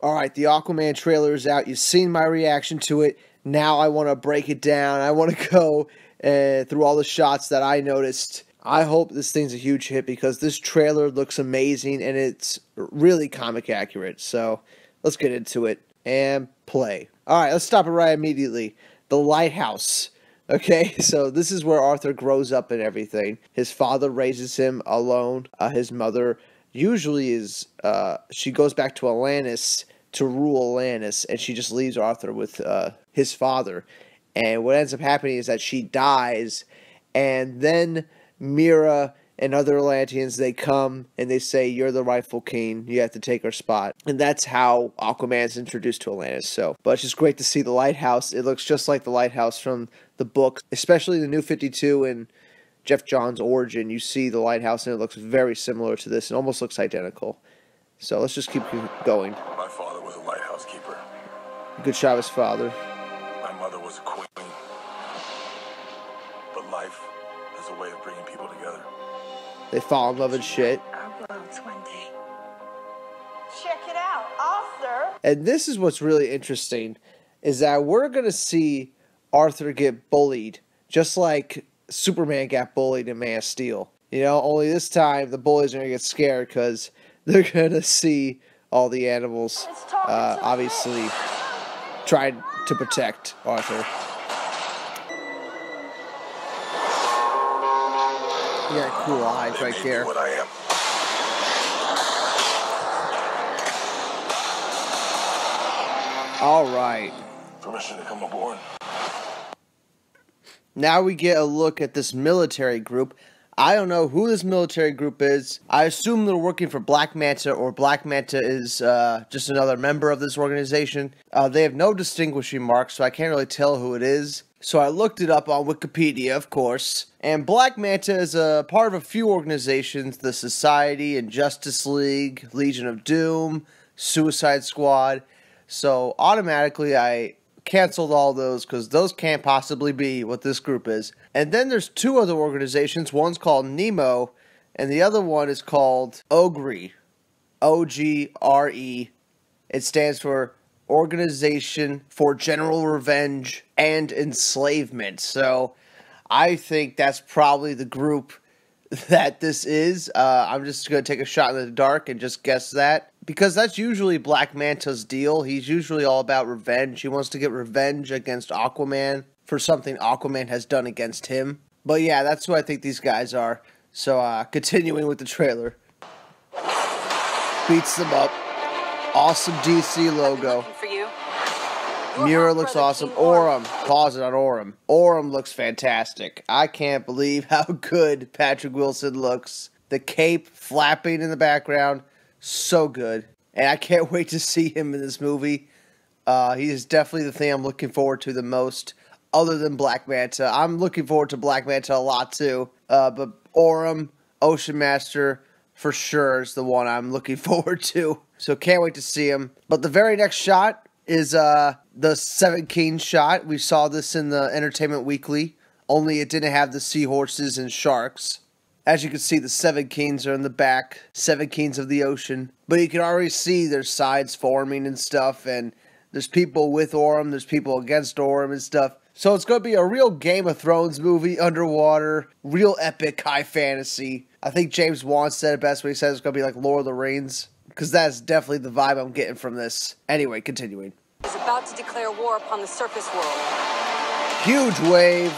Alright, the Aquaman trailer is out. You've seen my reaction to it. Now I want to break it down. I want to go through all the shots that I noticed. I hope this thing's a huge hit because this trailer looks amazing and it's really comic accurate. So let's get into it and play. Alright, let's stop it right immediately. The lighthouse. Okay, so this is where Arthur grows up and everything. His father raises him alone. His mother usually is, she goes back to Atlantis to rule Atlantis, and she just leaves Arthur with his father. And what ends up happening is that she dies, and then Mera and other Atlanteans, they come and they say, you're the rightful king, you have to take our spot. And that's how Aquaman's introduced to Atlantis. So, but it's just great to see the lighthouse. It looks just like the lighthouse from the book, especially the New 52 and Jeff Johns' origin. You see the lighthouse and it looks very similar to this. It almost looks identical. So let's just keep going. My father was a lighthouse keeper. Good shot of his father. My mother was a queen. But life has a way of bringing people together. They fall in love and shit. Our worlds one day. Check it out, Arthur. And this is what's really interesting, is that we're going to see Arthur get bullied, just like Superman got bullied in Man of Steel. You know, only this time the bullies are going to get scared because they're going to see all the animals, obviously, trying to protect Arthur. You got cool eyes right there. What I am. All right. Permission to come aboard. Now we get a look at this military group. I don't know who this military group is. I assume they're working for Black Manta, or Black Manta is just another member of this organization. They have no distinguishing marks, so I can't really tell who it is. So I looked it up on Wikipedia, of course. And Black Manta is a part of a few organizations: the Society and Justice League, Legion of Doom, Suicide Squad. So automatically I canceled all those because those can't possibly be what this group is. And then there's two other organizations. One's called Nemo, and the other one is called OGRE. OGRE. It stands for Organization for General Revenge and Enslavement. So I think that's probably the group that this is. I'm just going to take a shot in the dark and just guess that, because that's usually Black Manta's deal. He's usually all about revenge. He wants to get revenge against Aquaman for something Aquaman has done against him. But yeah, that's who I think these guys are. So continuing with the trailer. Beats them up. Awesome DC logo. Mera looks awesome. Orem. Pause it on Orem. Orem looks fantastic. I can't believe how good Patrick Wilson looks. The cape flapping in the background. So good. And I can't wait to see him in this movie. He is definitely the thing I'm looking forward to the most, other than Black Manta. I'm looking forward to Black Manta a lot too. But Orem, Ocean Master, for sure is the one I'm looking forward to. So can't wait to see him. But the very next shot is the Seven Kings shot. We saw this in the Entertainment Weekly, only it didn't have the seahorses and sharks. As you can see, the Seven Kings are in the back, Seven Kings of the Ocean. But you can already see their sides forming and stuff, and there's people with Orem, there's people against Orem and stuff. So it's going to be a real Game of Thrones movie, underwater, real epic, high fantasy. I think James Wan said it best when he said it's going to be like Lord of the Rings, because that's definitely the vibe I'm getting from this. Anyway, continuing. Is about to declare war upon the surface world. Huge wave.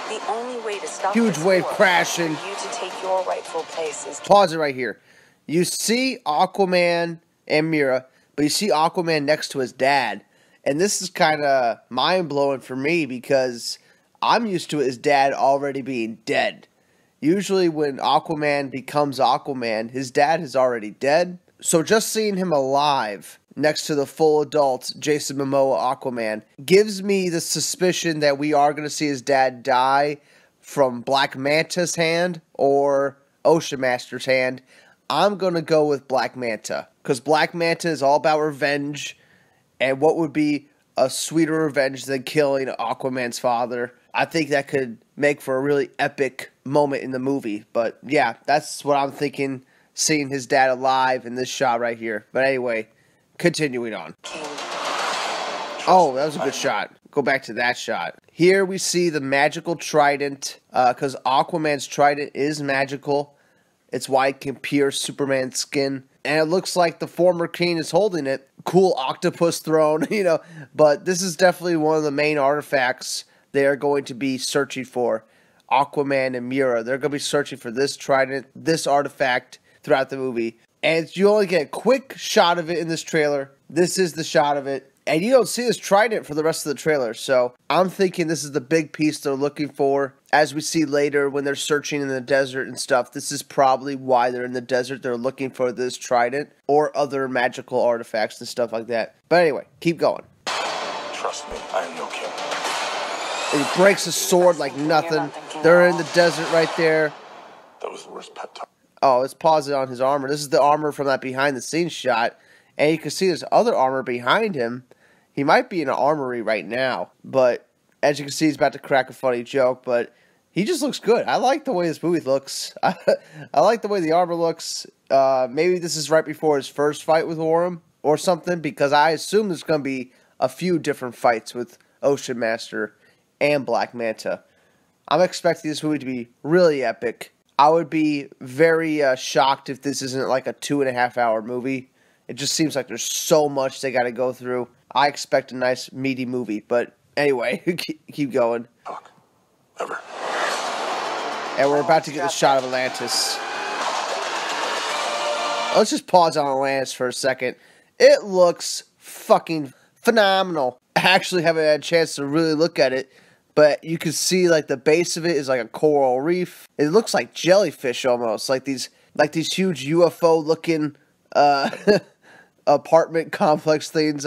The only way to stop Huge this wave war crashing. for you to take your rightful places. Pause it right here. You see Aquaman and Mera, but you see Aquaman next to his dad. And this is kind of mind-blowing for me because I'm used to his dad already being dead. Usually when Aquaman becomes Aquaman, his dad is already dead. So just seeing him alive next to the full adult Jason Momoa Aquaman gives me the suspicion that we are going to see his dad die from Black Manta's hand or Ocean Master's hand. I'm going to go with Black Manta, because Black Manta is all about revenge, and what would be a sweeter revenge than killing Aquaman's father? I think that could make for a really epic moment in the movie. But yeah, that's what I'm thinking, seeing his dad alive in this shot right here. But anyway, continuing on. King. Oh, that was a good shot. Go back to that shot. Here we see the magical trident, because Aquaman's trident is magical. It's why it can pierce Superman's skin. And it looks like the former king is holding it. Cool octopus throne, you know. But this is definitely one of the main artifacts they are going to be searching for. Aquaman and Mira, they're going to be searching for this trident, this artifact throughout the movie. And you only get a quick shot of it in this trailer. This is the shot of it. And you don't see this trident for the rest of the trailer. So I'm thinking this is the big piece they're looking for. As we see later when they're searching in the desert and stuff, this is probably why they're in the desert. They're looking for this trident or other magical artifacts and stuff like that. But anyway, keep going. Trust me, I am no king. And he breaks his sword like nothing. They're in the desert right there. That was the worst pep talk. Oh, let's pause it on his armor. This is the armor from that behind-the-scenes shot. And you can see there's other armor behind him. He might be in an armory right now. But as you can see, he's about to crack a funny joke. But he just looks good. I like the way this movie looks. I like the way the armor looks. Maybe this is right before his first fight with Orm or something. Because I assume there's going to be a few different fights with Ocean Master and Black Manta. I'm expecting this movie to be really epic. I would be very shocked if this isn't like a 2.5 hour movie. It just seems like there's so much they got to go through. I expect a nice meaty movie, but anyway, keep going. Talk. Ever. And we're about to get the shot of Atlantis. Let's just pause on Atlantis for a second. It looks fucking phenomenal. I actually haven't had a chance to really look at it, but you can see like the base of it is like a coral reef. It looks like jellyfish almost, like these huge UFO looking apartment complex things,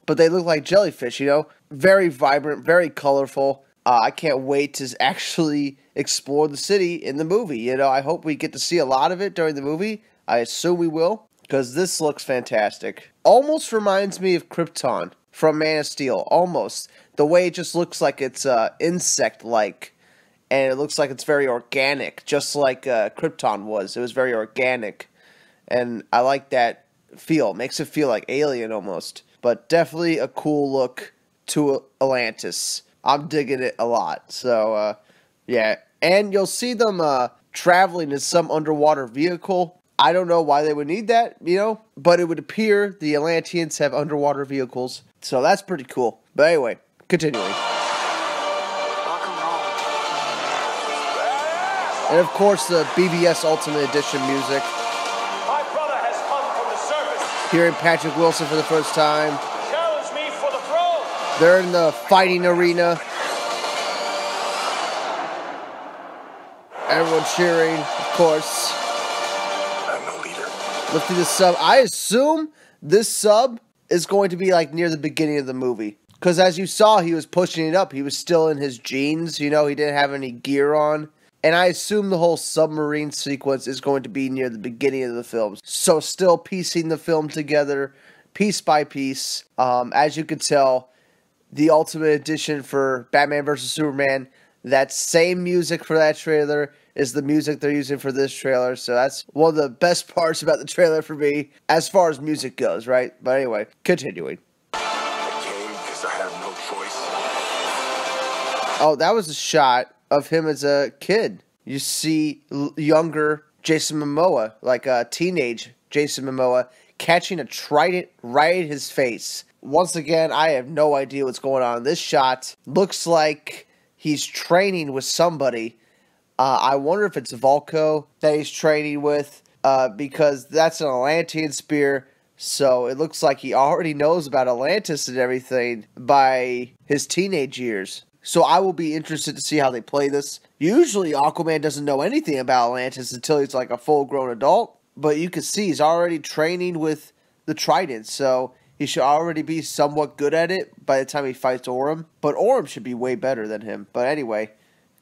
but they look like jellyfish, you know? Very vibrant, very colorful. I can't wait to actually explore the city in the movie, you know? I hope we get to see a lot of it during the movie. I assume we will, because this looks fantastic. Almost reminds me of Krypton from Man of Steel, almost. The way it just looks like it's insect-like, and it looks like it's very organic, just like Krypton was. It was very organic, and I like that feel. It makes it feel like Alien almost, but definitely a cool look to Atlantis. I'm digging it a lot, so yeah. And you'll see them traveling in some underwater vehicle. I don't know why they would need that, you know, but it would appear the Atlanteans have underwater vehicles, so that's pretty cool. But anyway, continuing. Welcome home. And of course, the BVS Ultimate Edition music. My brother has come from the surface. Hearing Patrick Wilson for the first time. Challenge me for the throne. They're in the fighting arena. Everyone cheering, of course. I'm no leader. Lifting the sub. I assume this sub is going to be like near the beginning of the movie. Because as you saw, he was pushing it up. He was still in his jeans, you know, he didn't have any gear on. And I assume the whole submarine sequence is going to be near the beginning of the film. So still piecing the film together, piece by piece. As you can tell, the Ultimate Edition for Batman vs. Superman, that same music for that trailer is the music they're using for this trailer. So that's one of the best parts about the trailer for me, as far as music goes, right? But anyway, continuing. I came because I have no choice. Oh, that was a shot of him as a kid. You see younger Jason Momoa, like a teenage Jason Momoa, catching a trident right at his face. Once again, I have no idea what's going on. This shot looks like he's training with somebody. I wonder if it's Volko that he's training with, because that's an Atlantean spear. So it looks like he already knows about Atlantis and everything by his teenage years. So I will be interested to see how they play this. Usually Aquaman doesn't know anything about Atlantis until he's like a full-grown adult. But you can see he's already training with the trident. So he should already be somewhat good at it by the time he fights Orm. But Orm should be way better than him. But anyway,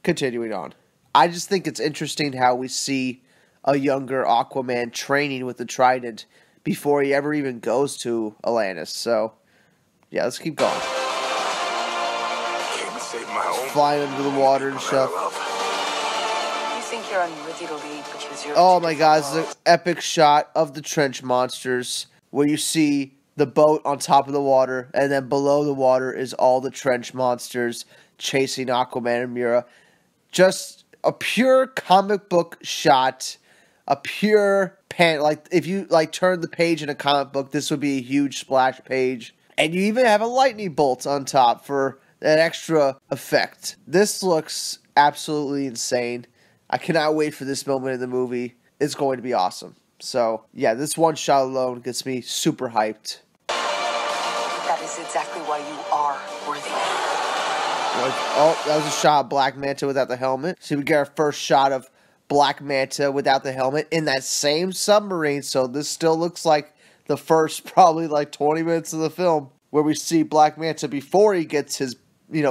continuing on. I just think it's interesting how we see a younger Aquaman training with the trident before he ever even goes to Atlantis. So, yeah, let's keep going. Came to save my home. Flying under the water and stuff. You think you're unworthy to lead, but you deserve Oh to my do god, the this is world. an epic shot of the trench monsters where you see the boat on top of the water, and then below the water is all the trench monsters chasing Aquaman and Mera. Just a pure comic book shot, a pure like if you like turn the page in a comic book, this would be a huge splash page. And you even have a lightning bolt on top for that extra effect. This looks absolutely insane. I cannot wait for this moment in the movie. It's going to be awesome. So, yeah, this one shot alone gets me super hyped. That is exactly why you are worthy. Oh, that was a shot of Black Manta without the helmet. So we get our first shot of Black Manta without the helmet in that same submarine. So this still looks like the first probably like 20 minutes of the film where we see Black Manta before he gets his,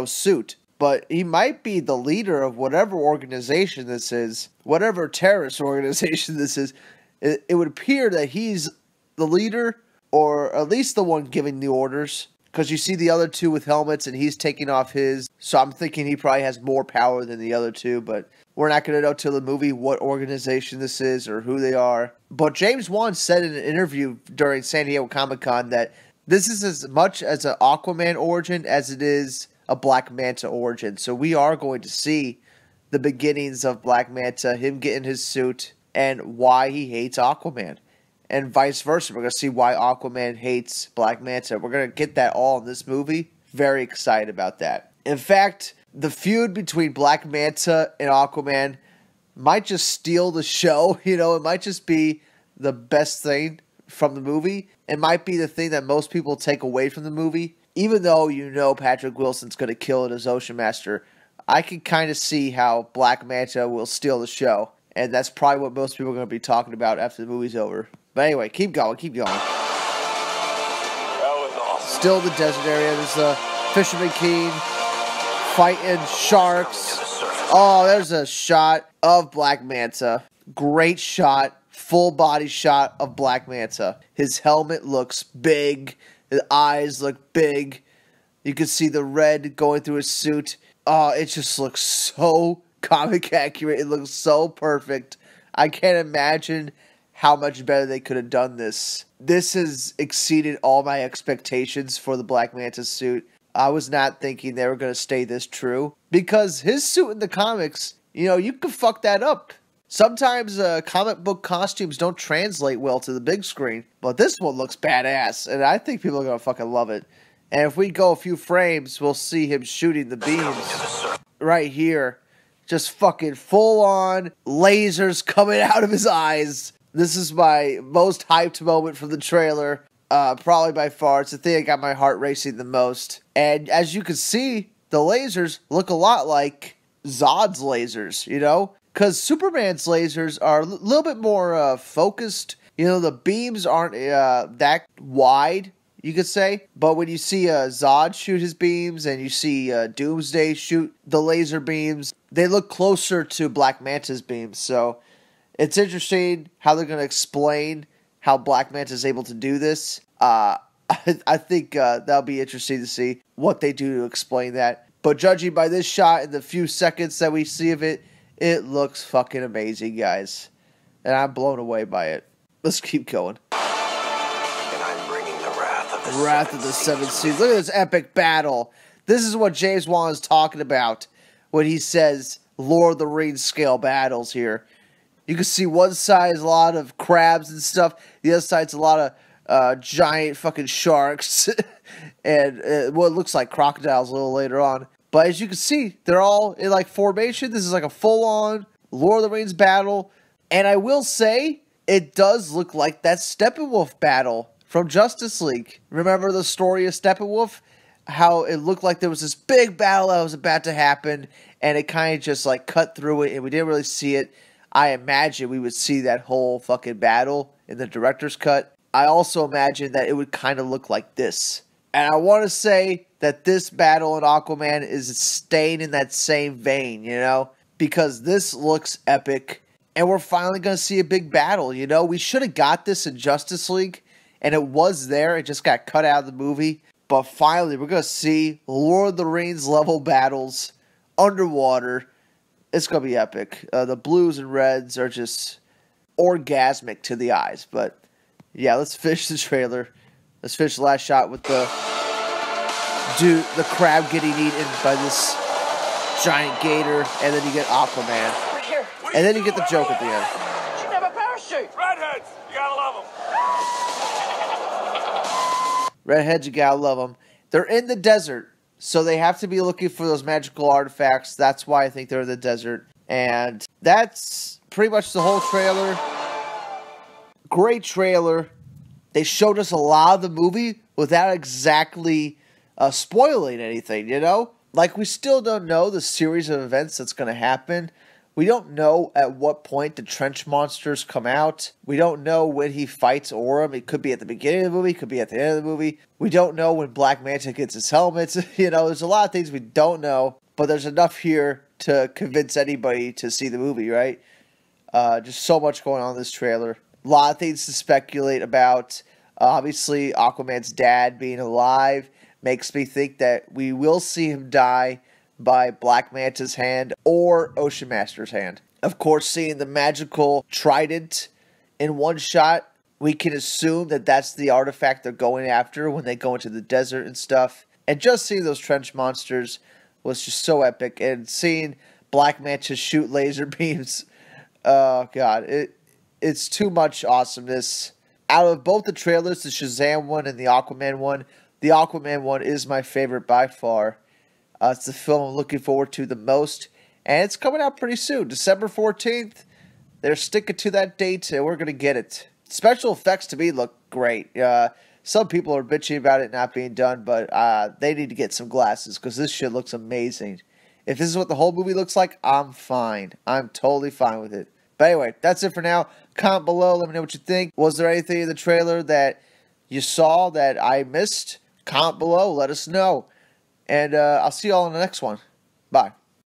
suit. But he might be the leader of whatever organization this is, whatever terrorist organization this is. It would appear that he's the leader, or at least the one giving the orders, because you see the other two with helmets and he's taking off his. So I'm thinking he probably has more power than the other two, but we're not going to know till the movie what organization this is or who they are. But James Wan said in an interview during San Diego Comic-Con that this is as much as an Aquaman origin as it is a Black Manta origin. So we are going to see the beginnings of Black Manta, him getting his suit, and why he hates Aquaman. And vice versa. We're going to see why Aquaman hates Black Manta. We're going to get that all in this movie. Very excited about that. In fact, the feud between Black Manta and Aquaman might just steal the show. It might just be the best thing from the movie. It might be the thing that most people take away from the movie. Even though Patrick Wilson's going to kill it as Ocean Master, I can kind of see how Black Manta will steal the show. And that's probably what most people are going to be talking about after the movie's over. But anyway, keep going. That was awesome. Still the desert area. There's a Fisherman King fighting sharks. Oh, there's a shot of Black Manta. Great shot. Full body shot of Black Manta. His helmet looks big. His eyes look big. You can see the red going through his suit. Oh, it just looks so comic accurate. It looks so perfect. I can't imagine how much better they could have done this. This has exceeded all my expectations for the Black Manta suit. I was not thinking they were going to stay this true. Because his suit in the comics, you can fuck that up. Sometimes comic book costumes don't translate well to the big screen. But this one looks badass. And I think people are going to fucking love it. And if we go a few frames, we'll see him shooting the beams right here. Just fucking full on lasers coming out of his eyes. This is my most hyped moment from the trailer. Probably by far. It's the thing that got my heart racing the most. And as you can see, the lasers look a lot like Zod's lasers, Because Superman's lasers are a little bit more focused. The beams aren't that wide, you could say. But when you see Zod shoot his beams and you see Doomsday shoot the laser beams, they look closer to Black Manta's beams. So it's interesting how they're going to explain how Black Manta is able to do this. I think that'll be interesting to see what they do to explain that. But judging by this shot and the few seconds that we see of it, it looks fucking amazing, guys. And I'm blown away by it. Let's keep going. And I'm bringing the Wrath of the Seven Seas. Look at this epic battle. This is what James Wan is talking about when he says Lord of the Rings scale battles here. You can see one side is a lot of crabs and stuff. The other side's a lot of giant fucking sharks. And what looks like crocodiles a little later on. But as you can see, they're all in like formation. This is like a full-on Lord of the Rings battle. And I will say, it does look like that Steppenwolf battle from Justice League. Remember the story of Steppenwolf? How it looked like there was this big battle that was about to happen. And it kind of just like cut through it and we didn't really see it. I imagine we would see that whole fucking battle in the director's cut. I also imagine that it would kind of look like this. And I want to say that this battle in Aquaman is staying in that same vein, because this looks epic. And we're finally going to see a big battle, We should have got this in Justice League, and it was there. It just got cut out of the movie. But finally, we're going to see Lord of the Rings level battles underwater. It's going to be epic. The blues and reds are just orgasmic to the eyes. But yeah, let's finish the trailer. Let's finish the last shot with the crab getting eaten by this giant gator, and then you get Aquaman. And then you get the joke at the end. Should have a parachute. Redheads, you gotta love them. Redheads, you gotta love them. They're in the desert, so they have to be looking for those magical artifacts. That's why I think they're in the desert. And that's pretty much the whole trailer. Great trailer. They showed us a lot of the movie without exactly spoiling anything, you know? Like, we still don't know the series of events that's going to happen. We don't know at what point the trench monsters come out. We don't know when he fights Orm. It could be at the beginning of the movie. It could be at the end of the movie. We don't know when Black Manta gets his helmet. You know, there's a lot of things we don't know. But there's enough here to convince anybody to see the movie, right? Just so much going on in this trailer. A lot of things to speculate about. Obviously, Aquaman's dad being alive makes me think that we will see him die by Black Manta's hand or Ocean Master's hand. Of course, seeing the magical trident in one shot, we can assume that that's the artifact they're going after when they go into the desert and stuff. And just seeing those trench monsters was just so epic. And seeing Black Manta shoot laser beams, oh god, it's too much awesomeness. Out of both the trailers, the Shazam one and the Aquaman one is my favorite by far. It's the film I'm looking forward to the most. And it's coming out pretty soon. December 14th. They're sticking to that date, and we're going to get it. Special effects to me look great. Some people are bitching about it not being done, but they need to get some glasses because this shit looks amazing. If this is what the whole movie looks like, I'm fine. I'm totally fine with it. But anyway, that's it for now. Comment below. Let me know what you think. Was there anything in the trailer that you saw that I missed? Comment below. Let us know. And I'll see you all in the next one. Bye.